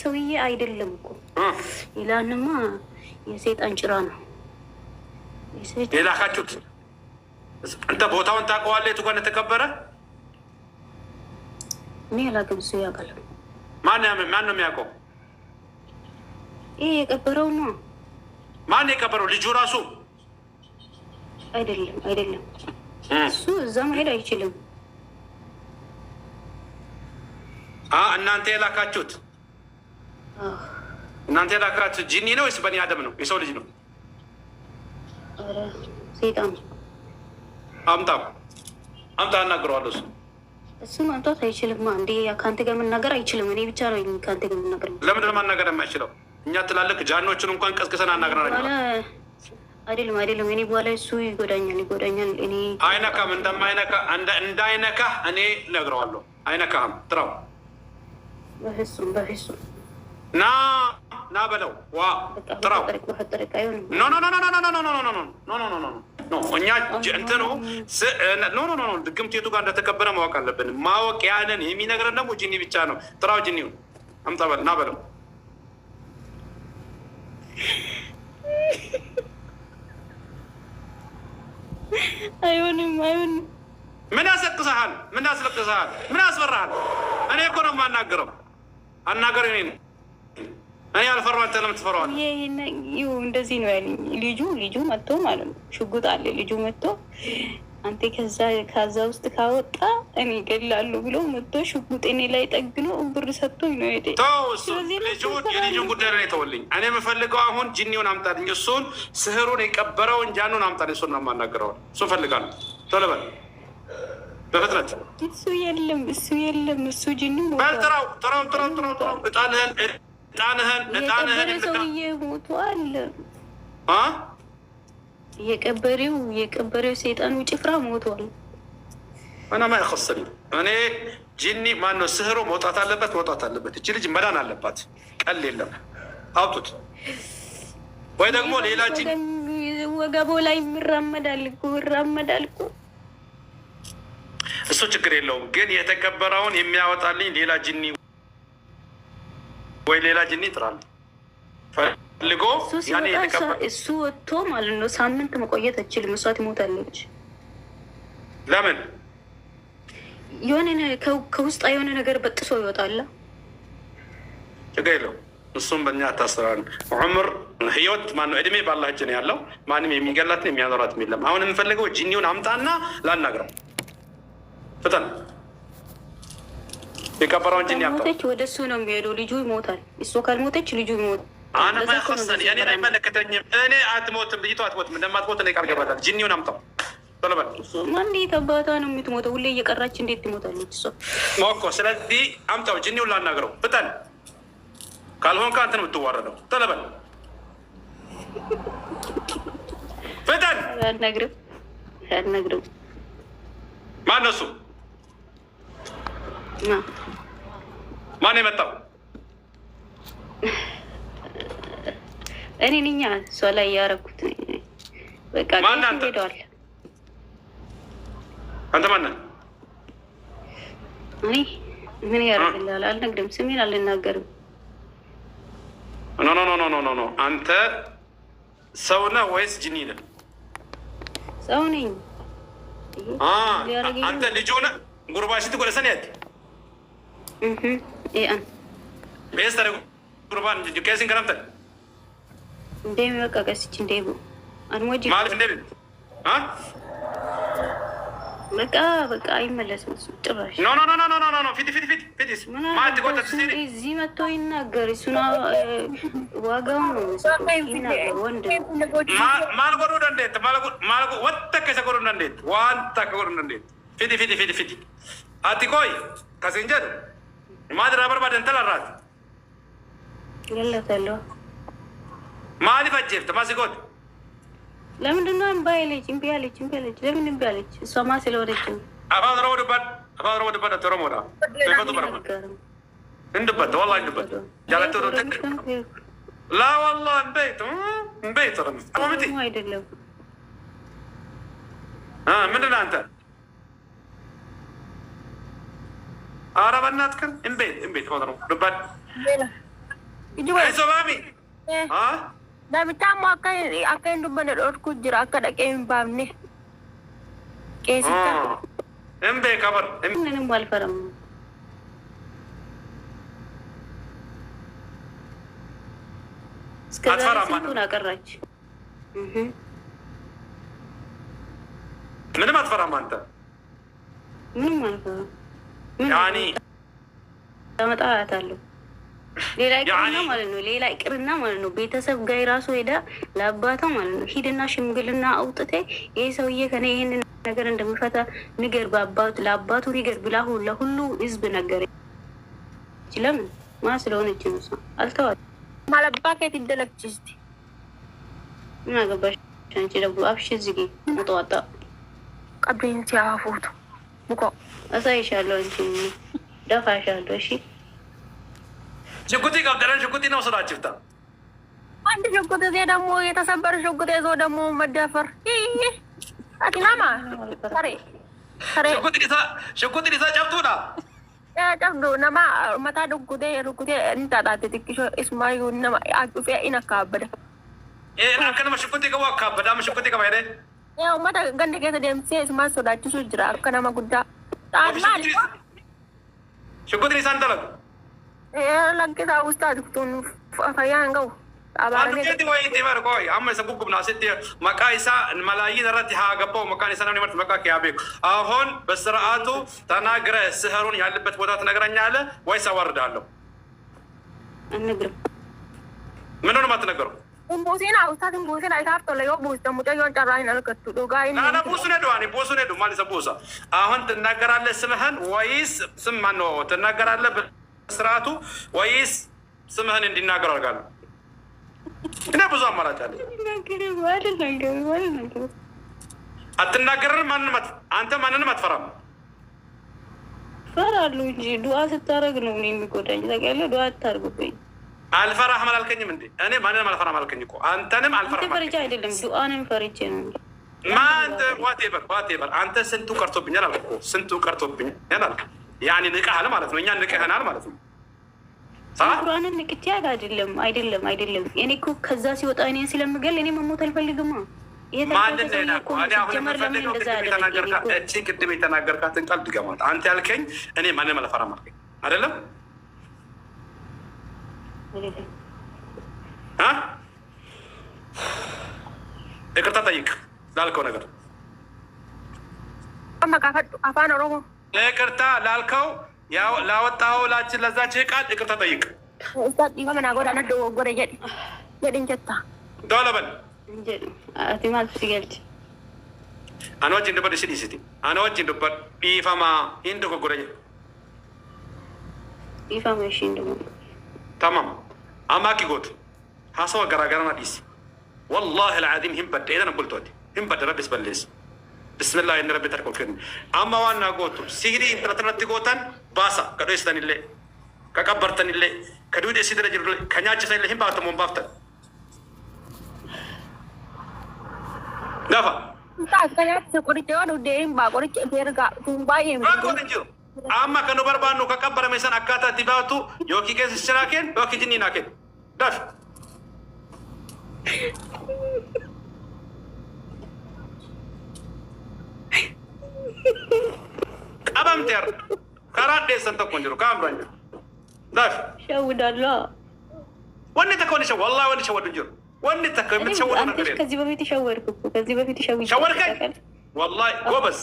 ሰውዬ አይደለም እኮ ይላንማ የሰይጣን ጭራ ነው የላካችሁት። አንተ ቦታውን ታውቀዋለህ? የቱ ጋር እንደተቀበረ? እኔ አላውቅም፣ እሱ ያውቃል። ማን ነው የሚያውቀው? ይሄ የቀበረው ነው። ማን የቀበረው? ልጁ ራሱ አይደለም። እሱ እዛ መሄድ አይችልም። እናንተ የላካችሁት ጂኒ ነው ወይስ በኒ አደም ነው? የሰው ልጅ ነው? ሰይጣን። አምጣ አናግረዋለሁ። እሱ ማምጣት አይችልም። እንዴ ከአንተ ጋር መናገር አይችልም። እኔ ብቻ ነው ከአንተ ጋር መናገር። ለምንድን ነው ማናገር የማይችለው? እኛ ትላልቅ ጃኖችን እንኳን ቀስቅሰን አናግረናል። አይደለም እኔ በኋላ እሱ ይጎዳኛል። እኔ አይነካም። እንዳይነካ እኔ እነግረዋለሁ። አይነካህም። ጥራው። በፍጹም ና በለው። ዋ ጥራው። እኛ እንትኑ ድግምት የቱ ጋር እንደተቀበረ ማወቅ አለብን። ማወቅ ያንን የሚነግረን ደግሞ ጂኒ ብቻ ነው። ጥራው። ጂኒውን አምጣ። ና በለው። አይሆንም። ምን ያስለቅሰሃል? ምን ያስፈራሃል? እኔ እኮ ነው የማናገረው። አናገር እኔ ነው። እኔ አልፈራሁ። አንተ ለምን ትፈራዋለህ? እንደዚህ ነው ያለኝ። ልጁ መጥቶ ማለት ነው፣ ሽጉጥ አለ። ልጁ መጥቶ አንተ ከዛ ውስጥ ካወጣ እኔ እገላለሁ ብሎ መጥቶ ሽጉጥ እኔ ላይ ጠግኖ ብር ሰጥቶኝ ነው ሄደ። የልጁን ጉዳይ ላይ ተወልኝ። እኔ የምፈልገው አሁን ጂኒውን አምጣልኝ። እሱን ስህሩን የቀበረውን ጃኑን አምጣልኝ። እሱን ነው የማናገረው። እሱን እፈልጋለሁ። ቶሎ በል በፍጥነት። እሱ የለም። እሱ ጂኒ ጥራው። እጣንህን ሰውዬ ሞቷል። የቀበሬው ሰይጣኑ ጭፍራ ሞቷል። እና ማ ያኸሰኒ እኔ ጂኒ ማነው? ስህሩ መውጣት አለበት። እቺ ልጅ መዳን አለባት። ቀል የለም። አውጡት። ወይ ደግሞ ሌላ ጂኒ ወገቦ ላይ ይራመዳል እኮ። እሱ ችግር የለውም። ግን የተቀበረውን የሚያወጣልኝ ሌላ ጂኒ ጥራል ፈልጎ እሱ ወጥቶ ማለት ነው። ሳምንት መቆየት አችልም። እሷ ትሞታለች። ለምን? ከውስጥ የሆነ ነገር በጥሶ ይወጣል። ችግር የለውም። እሱም በእኛ አታስራን። ዑምር ህይወት ማነው እድሜ ባላህ እጅ ነው ያለው። ማንም የሚገላትን የሚያኖራትም የለም። አሁን የምፈልገው ጂኒውን አምጣና ላናግረው። ፍጠን። የቀበረውን ጂኒ አምጣ። ወደ እሱ ነው የሚሄደው። ልጁ ይሞታል። እሱ ካልሞተች ልጁ ይሞታል። አነማ ያኸሰኒ እኔን አይመለከተኝም። እኔ አትሞትም። ልጅቷ አትሞትም። እንደማትሞት እኔ ቃል ገባታለሁ። ጂኒውን አምጣው። ቶሎ በል። እንዴት አባቷ ነው የምትሞተው? ሁሌ እየቀራች እንዴት ትሞታለች እሷ? ሞኮ ስለዚህ አምጣው። ጂኒውን ላናግረው። ፍጠን። ካልሆንክ አንተ ነው የምትዋረደው። ቶሎ በል። ፍጠን። አልነግርም። ማነው እሱ? ማን የመጣው? እኔ ነኝ። እሷ ላይ ያደረኩት በቃ ሄደዋል። አንተ ማን ነህ? እኔ ምን ያደርግልሃል? አልነግርም። ስሜን አልናገርም። ኖ አንተ ሰው ነህ ወይስ ጂኒ ነህ? ሰው ነኝ። አንተ ልጅ ሆነ ጉርባሽት ጎለ ሰኔት ቤስ ተረ ጉርባን ጁኬሲን ከረምተ እንደሚ በቃ ቀስች እንደቡ አልሞጂ ማለት እንደብ በቃ አይመለስም እሱ ጭራሽ። ኖ ፊት ማለት ጎተ እዚህ መጥቶ ይናገር። እሱና ዋጋው ነው ወንድ ማልጎዱ እንዴት ማልጎ ወተከ ሰጎዱ እንዴት ዋንታ ከጎዱ እንዴት ፊት አቲኮይ ከሲንጀር ማድራ በርባደን ተላራት ገለተለው ማሊ ፈጀፍት ማሲጎት ለምንድን ነው እምቢ አለች? ለምን እምቢ አለች? እሷማ ስለወደች ነው። አባድሮ ወደበት ተሮሞዳ በፈቱ በረማ እንድበት والله እንድበት ያለተ لا والله እንቤት ረም አመቲ አይደለም። ምንድን አንተ ኧረ በእናትህ እምቤት ሆነ ነው ዱባን አይሶባሚ ለብቻሞ akka hin dubbanne dhorku jira akka dhaqee hin baafne qeesicha እምቤ ከበር ምንም አልፈረም እስከዛሬ ስንቱን አቀራች። ምንም አትፈራም አንተ ምንም አልፈራም ያኒ ተመጣጣለሁ ሌላ ይቅርና ማለት ነው ሌላ ይቅርና ማለት ነው ቤተሰብ ጋር ራሱ ሄዳ ለአባቷ ማለት ነው ሂድና ሽምግልና አውጥቴ ይሄ ሰውዬ ከኔ ይሄንን ነገር እንደምፈታ ንገር ለአባቱ ንገር ብላ ለሁሉ ህዝብ ነገር ለምን ማ ስለሆነች ነው ሰው አልተዋት ማለባ ከት ይደለክችስቲ ምን አገባሽ አንቺ ደግሞ አፍሽ ዝጊ ወጣ ቀብሪን ሲያፎቱ ሙቆ አሳይሻለሁ አንቺ ደፋሻለሁ እሺ ሽጉጤ ቀብደረን ሽጉጤ ነው ስራችሁታ አንድ ሽጉጤ ደግሞ የተሰበረ ሽጉጤ ይዞ ደግሞ መደፈር አቲናማ ሽጉጤ ሊሳ ጨብጡና ጨብዱ ነማ መታ ዱጉቴ እንታጣቴ ትክሾ እስማዩ ነማ አጩፌ ኢነካበደ አከነማ ሽጉጤ ቀቡ አካበዳም ሽጉጤ ቀባ ሄደ ያው መታ ገንደ ኬተ ደምሴ እስማ ሶዳችሱ ጅራ አከነማ ጉዳ ጣማ ሽጉጤ ሊሳ እንተለቅ ለግታ ውስጥ አድክቱን ፈያንገው Adukeeti wayi itti bar koy amma isa guggubna asitti maqaa isaa malaayiin irratti haa gabbaa'u maqaan isaa namni marti maqaa kee beeku አሁን በስርዓቱ ተናግረህ ስህሩን ያለበት ቦታ ትነግረኛለህ ወይስ አወርዳለሁ? አንነግርም። ምን ነው የማትነግረው? ቡሲና ውስታትን ቡሲና አይታፍቶ ለዮ ቡስ ደግሞ ጨዮን ጨራይን አልከቱ ዶጋይ ናና ቡሱ ነዱ ማለት ሰቡሳ አሁን ትናገራለህ ስምህን ወይስ ስም ማን ነው ትናገራለህ በስርዓቱ ወይስ ስምህን እንዲናገር አድርጋለሁ? እኔ ብዙ አማራጭ አለ። አትናገርም። አንተ ማንንም አትፈራም። ፈራለሁ እንጂ ዱዓ ስታደርግ ነው እኔ የሚጎዳኝ። ታውቂያለህ፣ ዱዓ አታርጉብኝ። አልፈራህም አላልከኝም እንዴ? እኔ ማንንም አልፈራም አልከኝ እኮ። አንተንም አልፈራም ፈርቼ አይደለም ዱዓንም ፈርቼ ነው። ማንተ ዋቴበር አንተ ስንቱ ቀርቶብኛል አልኩ እኮ። ስንቱ ቀርቶብኛል አልኩ። ያኔ ንቀሃል ማለት ነው። እኛ ንቀህናል ማለት ነው። ቁርአንን ንቅቼ አይደለም። እኔ እኮ ከዛ ሲወጣ እኔን ስለምገል እኔ መሞት አልፈልግም። ቅድም የተናገርካትን ቃል ድገማት። አንተ ያልከኝ እኔ ማንም አልፈራም አልከኝ አይደለም? ይቅርታ ጠይቅ ላልከው ነገር አፋን ኦሮሞ ይቅርታ ላልከው ላወጣው ለዛች ቃል ይቅርታ ጠይቅ። ዶለበል አኖች እንደበደ ሲዲሲቲ አኖች እንደበደ ቢፋማ እንደ ጎጎረኝ ቢፋማ እሺ እንደሞ تمام አማቂ ጎት ሀሰው ገራገራና ዲስ والله العظيم هم بده اذا قلت هم بده ربس بلس بسم الله ان ربي تركوا كن اما وانا غوتو سيري انترتنت غوتن باسا كدو يستن اللي كقبرتن اللي كدو دي سيدر جرو كنياچ سيل هم باتو مون بافتن دافا كنياچ سكوريتي ودو ديم با كوريچ بيرغا تومباي راكو دنجو اما كنو بربانو كقبر ميسن اكاتا تباتو يوكي كيس شراكن يوكي جنيناكن داف أبامتر كارات دي سنتو كونجرو كامران داف شودالله واني تكون شو والله واني شو دنجرو واني تكون متشود انا غير كذي بفيت شورك كذي بفيت شورك والله ጎበዝ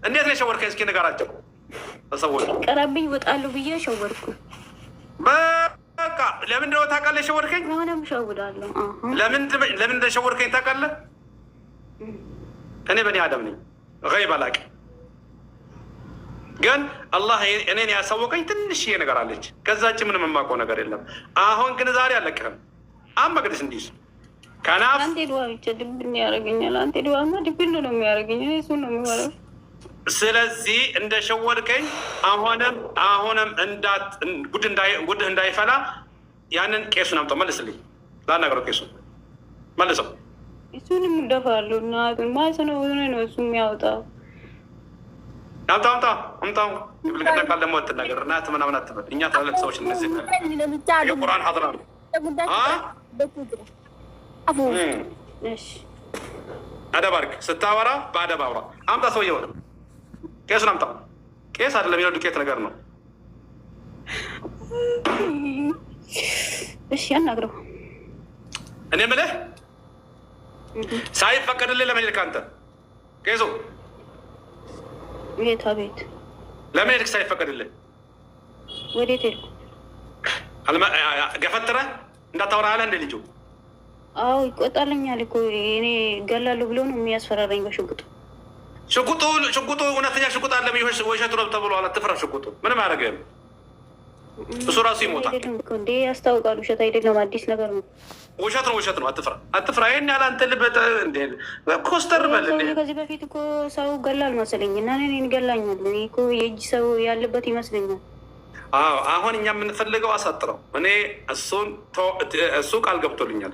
እንዴት ነው ሸወርከኝ እስኪ ንገራቸው ተሰውር ቀራብኝ ወጣለሁ ብዬ ሸወርኩ በቃ ለምን እንደው ታውቃለህ ሸወርከኝ ምንም ሸውዳለሁ ለምን እንደሸወርከኝ ታውቃለህ እኔ በኔ አደም ነኝ ገይብ አላውቅ ግን አላህ እኔን ያሳወቀኝ ትንሽዬ ነገር አለች ከዛች ምንም የማውቀው ነገር የለም አሁን ግን ዛሬ አለቅህም አማግደስ እንዲስ ካናፍ አንተ ዱዓ ብቻ ድብን ያደርገኛል አንተ ዱዓማ ድብን ነው የሚያደርገኝ እሱ ነው የሚወራው ስለዚህ እንደሸወርከኝ አሁንም እንዳት ጉድ እንዳይፈላ ያንን ቄሱን አምጣው መልስልኝ ላናገረው ቄሱን መልሰው እሱንም ደፋለሁ እና ማሰነው ነው እሱ የሚያወጣው አምጣው ብልግና ቃል ደግሞ አትናገር። እናት ምናምን አትበል። እኛ ታላቅ ሰዎች እነዚህ የቁርአን ሀድራ ነው። አደብ አድርግ። ስታወራ በአደብ አውራ። አምጣ ሰውዬውን፣ ቄሱን አምጣ። ቄስ አይደለም የሚለው ዱቄት ነገር ነው። እሺ አናግረው። እኔ የምልህ ሳይፈቀድልህ ለምን ሄድክ አንተ? ቄሱ ቤት አቤት። ለምን ሄድክ ሳይፈቀድልህ? ወዴት ሄድኩ? ገፈትረህ እንዳታወራ አለ እንደ ልጁ። አዎ ይቆጣልኛል እኮ እኔ ገላለሁ ብሎ ነው የሚያስፈራራኝ በሽጉጡ። ሽጉጡ እውነተኛ ሽጉጥ አለ ውሸት ነው ተብሏል። አትፍራ። ሽጉጡ ምንም አያደርግህም። እሱ ራሱ ይሞታል እንዴ ያስታውቃል። ውሸት አይደለም፣ አዲስ ነገር ነው። ውሸት ነው። አትፍራ። ይህን ያለ አንተ ልብ ኮስተር በል። ከዚህ በፊት እኮ ሰው ገላል መሰለኝ እና እኔን ገላኛል። እኔ እኮ የእጅ ሰው ያለበት ይመስለኛል። አዎ አሁን እኛ የምንፈልገው አሳጥረው። እኔ እሱ ቃል ገብቶልኛል፣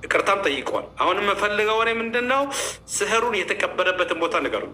ይቅርታም ጠይቀዋል። አሁን የምፈልገው እኔ ምንድን ነው ስህሩን የተቀበለበትን ቦታ ንገሩ።